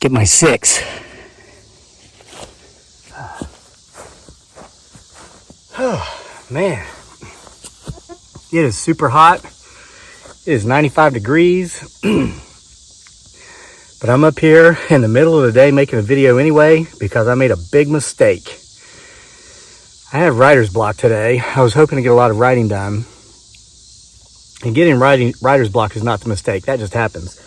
Get my 6. Oh, man. It is super hot. It is 95 degrees. But I'm up here in the middle of the day making a video anyway because I made a big mistake. I have writer's block today. I was hoping to get a lot of writing done. And getting writer's block is not the mistake. That just happens.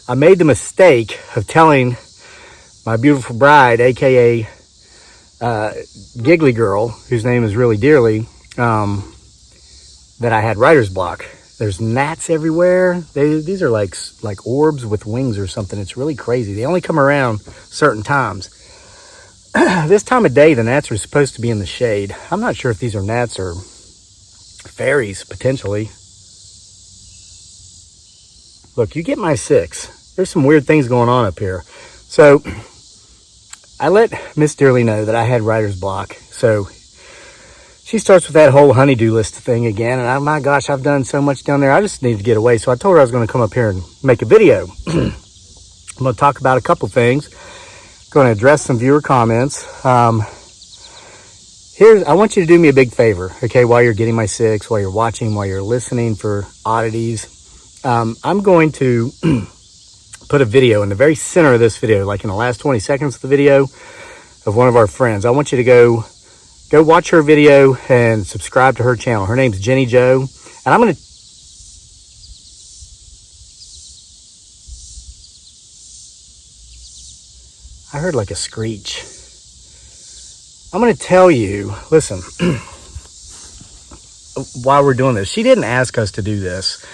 I made the mistake of telling my beautiful bride, aka Giggly Girl, whose name is really Dearly, that I had writer's block. There's gnats everywhere. These are like orbs with wings or something. It's really crazy. They only come around certain times. This time of day, the gnats are supposed to be in the shade. I'm not sure if these are gnats or fairies, potentially. Look, you get my 6. There's some weird things going on up here. So I let Miss Dearly know that I had writer's block. So she starts with that whole honeydew list thing again. And oh my gosh, I've done so much down there. I just need to get away. So I told her I was going to come up here and make a video. I'm going to talk about a couple things. Going to address some viewer comments. I want you to do me a big favor, okay, while you're getting my 6, while you're watching, while you're listening for oddities. I'm going to put a video in the very center of this video, like in the last 20 seconds of the video, of one of our friends. I want you to go watch her video and subscribe to her channel. Her name's Jenny Jo. And I'm going to... I heard like a screech. I'm going to tell you, listen, while we're doing this, she didn't ask us to do this.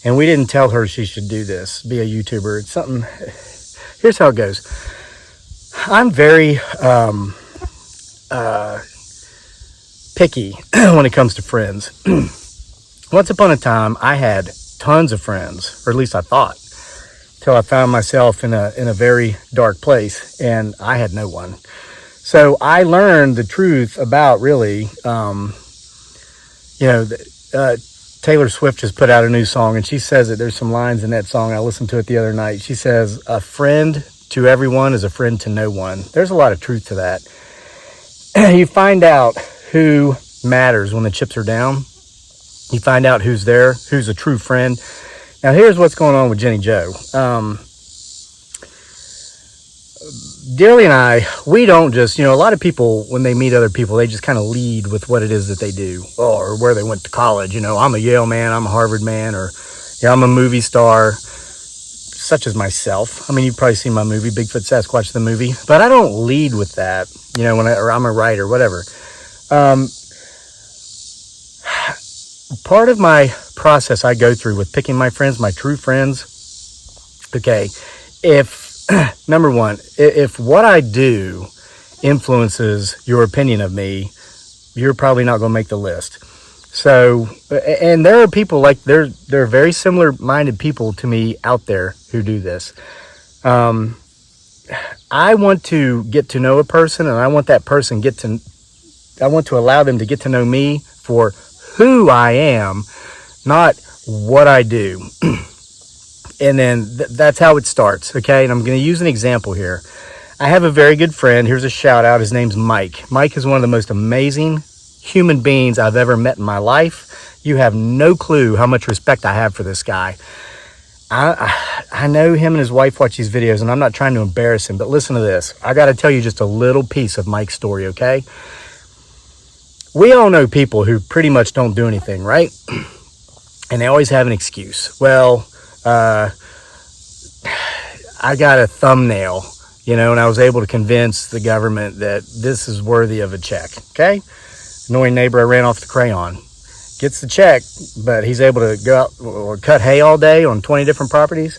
And we didn't tell her she should do this, be a YouTuber. It's something... Here's how it goes. I'm very... picky when it comes to friends. Once upon a time, I had tons of friends, or at least I thought, till I found myself in a very dark place, and I had no one. So I learned the truth about really, Taylor Swift just put out a new song, and she says that there's some lines in that song. I listened to it the other night. She says, "A friend to everyone is a friend to no one." There's a lot of truth to that. You find out who matters when the chips are down. You find out who's there, who's a true friend. Now, here's what's going on with Jenny Jo. Dearly and I, we don't just, a lot of people, when they meet other people, they just kind of lead with what it is that they do, or where they went to college. I'm a Yale man, I'm a Harvard man, or I'm a movie star, such as myself. I mean, you've probably seen my movie, Bigfoot Sasquatch, the movie, but I don't lead with that, or I'm a writer, whatever. Part of my process I go through with picking my friends, my true friends, okay, number one, if what I do influences your opinion of me, you're probably not going to make the list. So, and there are people there are very similar minded people to me out there who do this. I want to get to know a person, and I want that person I want to allow them to get to know me for who I am, not what I do. And then that's how it starts, okay? And I'm going to use an example here. I have a very good friend. Here's a shout out. His name's Mike. Mike is one of the most amazing human beings I've ever met in my life. You have no clue how much respect I have for this guy. I know him and his wife watch these videos, and I'm not trying to embarrass him, but listen to this. I got to tell you just a little piece of Mike's story, okay? We all know people who pretty much don't do anything, right? And they always have an excuse. Well, I got a thumbnail, and I was able to convince the government that this is worthy of a check, okay? Annoying neighbor, I ran off the crayon. Gets the check, but he's able to go out or cut hay all day on 20 different properties.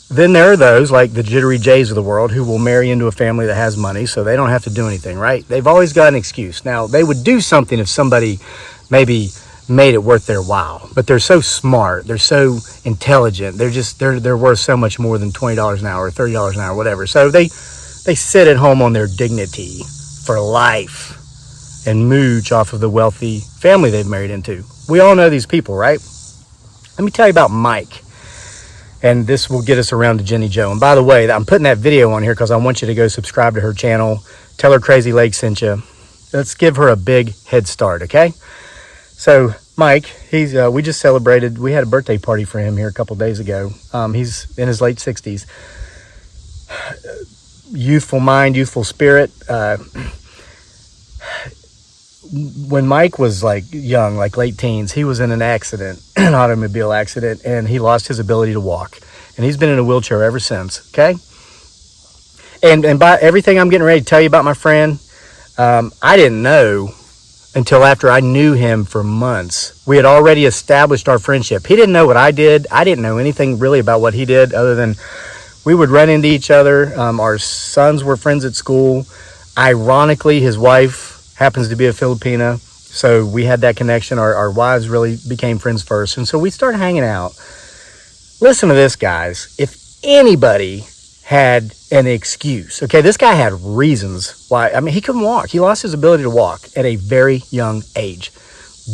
Then there are those, like the Jittery Jays of the world, who will marry into a family that has money, so they don't have to do anything, right? They've always got an excuse. Now, they would do something if somebody maybe made it worth their while, but they're so smart, they're so intelligent, they're worth so much more than $20 an hour or $30 an hour, whatever. So they sit at home on their dignity for life and mooch off of the wealthy family they've married into. We all know these people, right? Let me tell you about Mike. And this will get us around to Jenny Joe. And by the way, I'm putting that video on here because I want you to go subscribe to her channel. Tell her Crazy Lake sent you. Let's give her a big head start, okay? So Mike, we just celebrated. We had a birthday party for him here a couple days ago. He's in his late 60s. Youthful mind, youthful spirit. When Mike was like young, like late teens, he was in an accident, an automobile accident, and he lost his ability to walk. And he's been in a wheelchair ever since, okay? And by everything I'm getting ready to tell you about my friend, I didn't know until after I knew him for months. We had already established our friendship. He didn't know what I did. I didn't know anything really about what he did other than we would run into each other. Our sons were friends at school. Ironically, his wife happens to be a Filipina, so we had that connection. Our wives really became friends first, and so we started hanging out. Listen to this, guys. If anybody had an excuse, okay, this guy had reasons why. I mean, he couldn't walk. He lost his ability to walk at a very young age.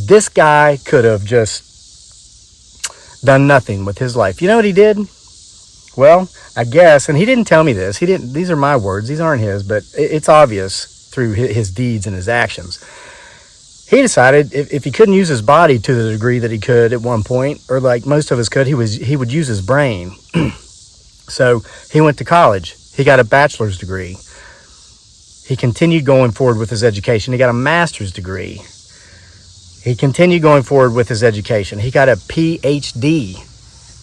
This guy could have just done nothing with his life. You know what he did? Well, I guess, and he didn't tell me this. He didn't. These are my words. These aren't his, but it's obvious through his deeds and his actions. He decided if he couldn't use his body to the degree that he could at one point, or like most of us could, he would use his brain. So he went to college. He got a bachelor's degree. He continued going forward with his education. He got a master's degree. He continued going forward with his education. He got a PhD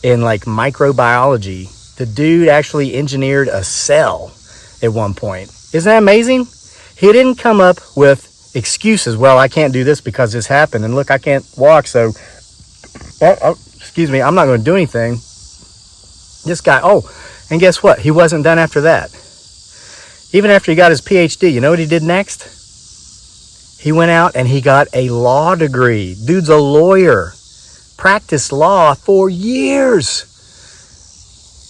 in like microbiology. The dude actually engineered a cell at one point. Isn't that amazing? He didn't come up with excuses. Well, I can't do this because this happened. And look, I can't walk, so, excuse me, I'm not going to do anything. This guy, and guess what? He wasn't done after that. Even after he got his PhD, you know what he did next? He went out and he got a law degree. Dude's a lawyer. Practiced law for years.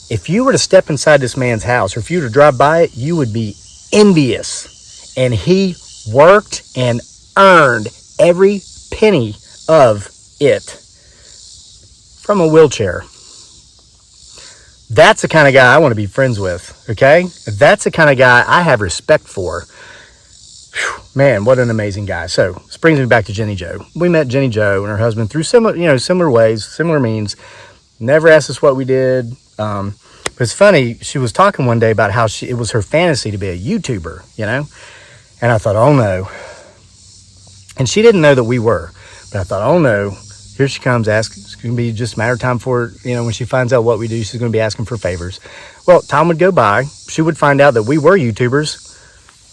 If you were to step inside this man's house, or if you were to drive by it, you would be envious. And he worked and earned every penny of it from a wheelchair. That's the kind of guy I want to be friends with, okay? That's the kind of guy I have respect for. Whew, man, what an amazing guy. So, this brings me back to Jenny Joe. We met Jenny Joe and her husband through similar ways, similar means. Never asked us what we did. But it's funny, she was talking one day about how it was her fantasy to be a YouTuber, you know? And I thought, oh no. And she didn't know that we were. But I thought, oh no, here she comes asking. It's going to be just a matter of time for, when she finds out what we do, she's going to be asking for favors. Well, time would go by. She would find out that we were YouTubers.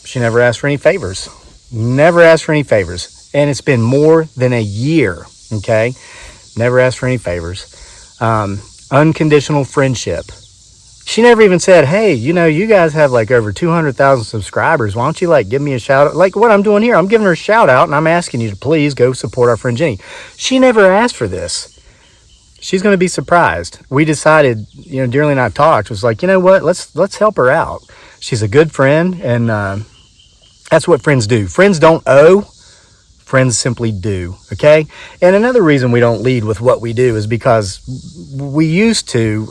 She never asked for any favors. Never asked for any favors. And it's been more than a year, okay? Never asked for any favors. Unconditional friendship. She never even said, hey, you guys have like over 200,000 subscribers. Why don't you give me a shout out? Like what I'm doing here, I'm giving her a shout out and I'm asking you to please go support our friend Jenny. She never asked for this. She's going to be surprised. We decided, Dearly and I talked, was like, you know what, let's help her out. She's a good friend, and that's what friends do. Friends don't owe. Friends simply do, okay? And another reason we don't lead with what we do is because we used to,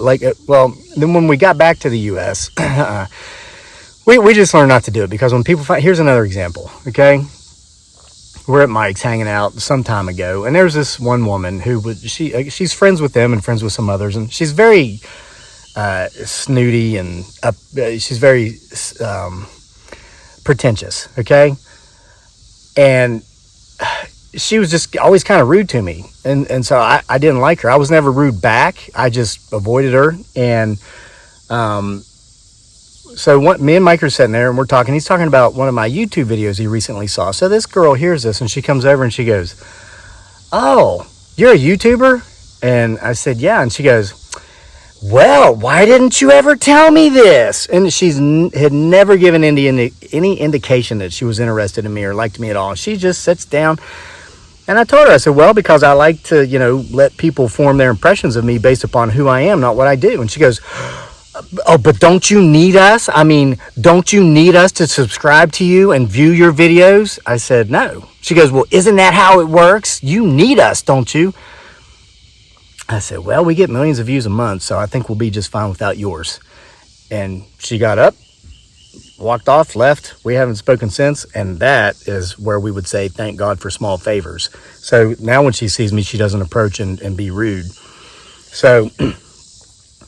then when we got back to the U.S., we just learned not to do it, because when people find, here's another example, okay? We're at Mike's hanging out some time ago, and there's this one woman she's friends with them and friends with some others, and she's very snooty and she's very pretentious, okay? And she was just always kind of rude to me. And so I didn't like her. I was never rude back. I just avoided her. And so me and Mike are sitting there and we're talking. He's talking about one of my YouTube videos he recently saw. So this girl hears this and she comes over and she goes, oh, you're a YouTuber? And I said, yeah. And she goes, well, why didn't you ever tell me this? And had never given any indication that she was interested in me or liked me at all. She just sits down, and I told her, I said, well, because I like to, let people form their impressions of me based upon who I am, not what I do. And she goes, oh, but don't you need us? I mean, don't you need us to subscribe to you and view your videos? I said, no. She goes, well, isn't that how it works? You need us, don't you? I said, well, we get millions of views a month, so I think we'll be just fine without yours. And she got up, walked off, left. We haven't spoken since, and that is where we would say thank God for small favors. So now when she sees me, she doesn't approach and be rude. So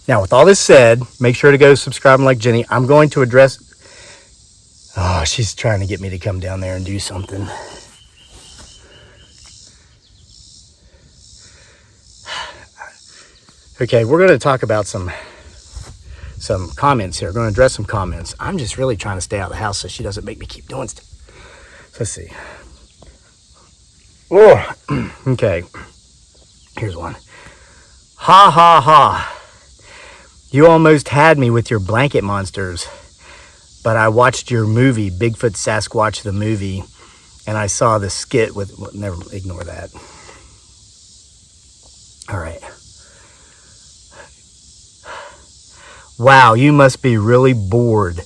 now with all this said, make sure to go subscribe and like Jenny. I'm going to address... Oh, she's trying to get me to come down there and do something. Okay, we're going to talk about some comments here. We're going to address some comments. I'm just really trying to stay out of the house so she doesn't make me keep doing stuff. So let's see. Oh, okay. Here's one. Ha ha ha. You almost had me with your blanket monsters, but I watched your movie, Bigfoot Sasquatch the movie, and I saw the skit with... Well, never ignore that. All right. Wow, you must be really bored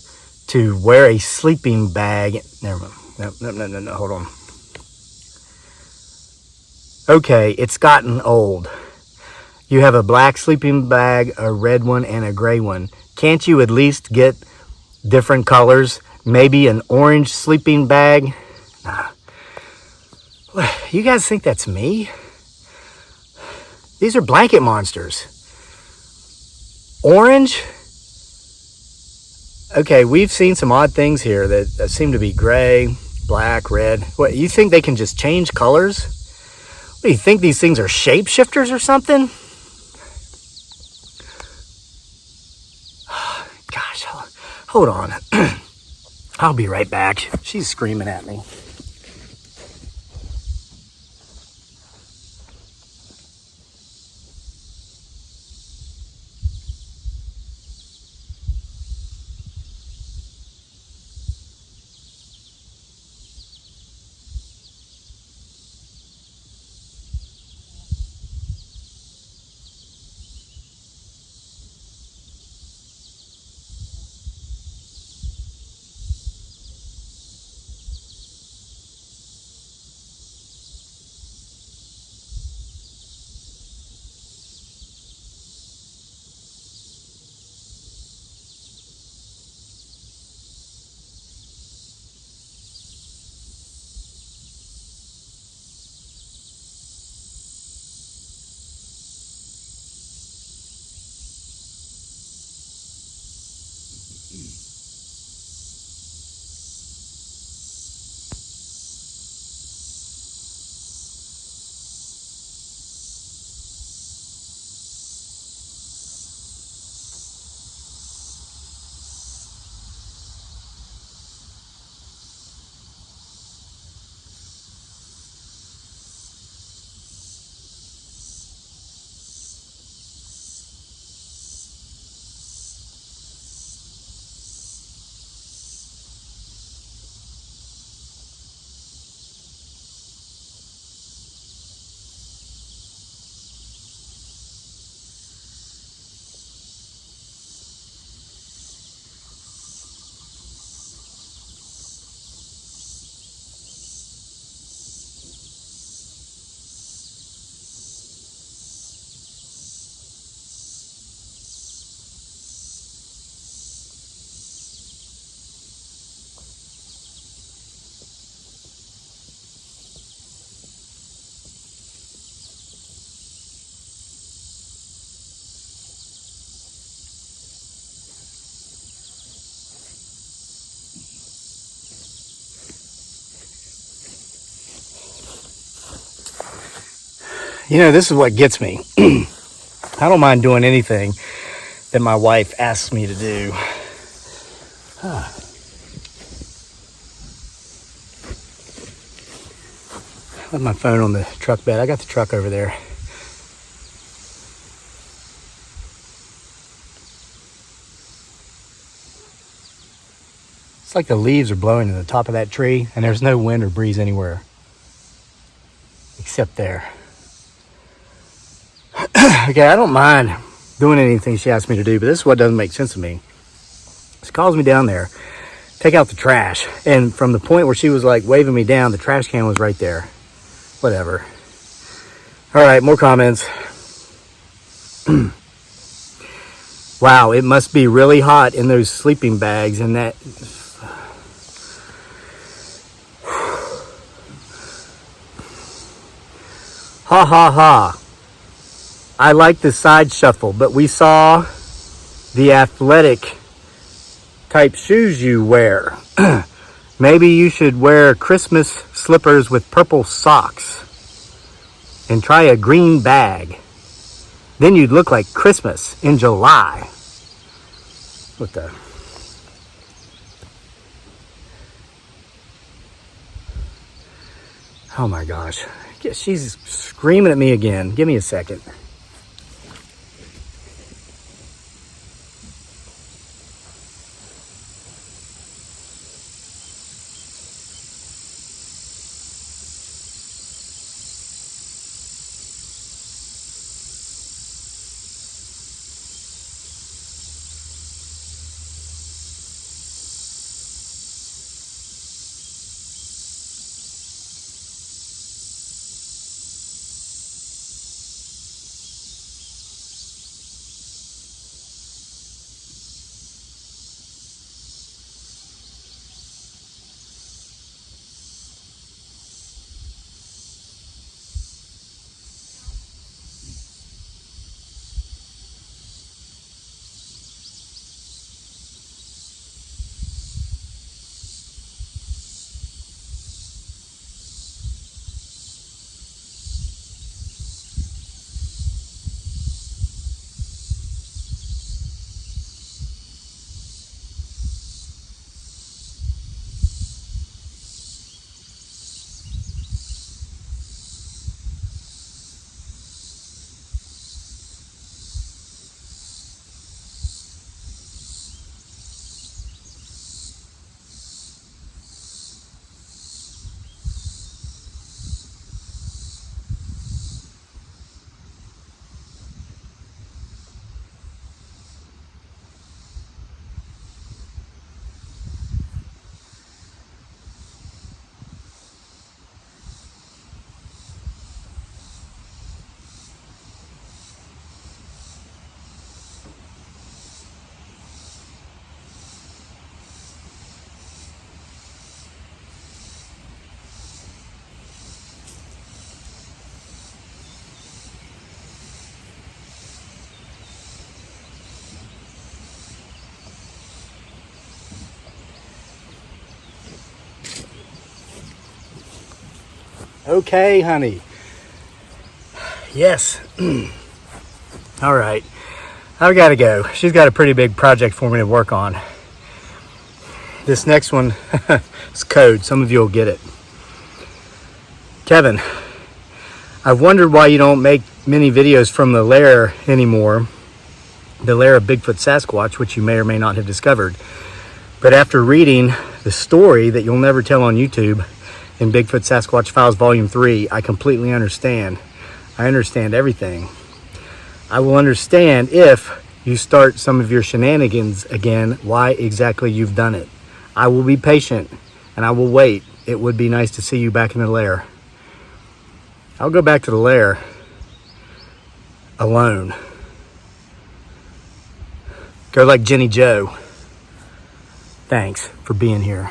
to wear a sleeping bag. Never mind. No, hold on. Okay, it's gotten old. You have a black sleeping bag, a red one, and a gray one. Can't you at least get different colors? Maybe an orange sleeping bag? Nah. You guys think that's me? These are blanket monsters. Orange? Okay, we've seen some odd things here that seem to be gray, black, red. What, you think they can just change colors? What, do you think these things are shapeshifters or something? Gosh, hold on. I'll be right back. She's screaming at me. You know, this is what gets me. I don't mind doing anything that my wife asks me to do. I left my phone on the truck bed. I got the truck over there. It's like the leaves are blowing to the top of that tree, and there's no wind or breeze anywhere except there. Okay, I don't mind doing anything she asks me to do, but this is what doesn't make sense to me. She calls me down there, take out the trash, and from the point where she was like waving me down, the trash can was right there. Whatever. All right, more comments. Wow, it must be really hot in those sleeping bags and that. Ha ha ha. I like the side shuffle, but we saw the athletic type shoes you wear. Maybe you should wear Christmas slippers with purple socks and try a green bag. Then you'd look like Christmas in July. What the? Oh my gosh. She's screaming at me again. Give me a second. Okay, honey. Yes. All right. I've got to go. She's got a pretty big project for me to work on. This next one is code. Some of you will get it. Kevin, I've wondered why you don't make many videos from the lair anymore. The lair of Bigfoot Sasquatch, which you may or may not have discovered. But after reading the story that you'll never tell on YouTube in Bigfoot Sasquatch Files Volume 3, I completely understand. I understand everything. I will understand if you start some of your shenanigans again, why exactly you've done it. I will be patient and I will wait. It would be nice to see you back in the lair. I'll go back to the lair alone. Go like Jenny Joe. Thanks for being here.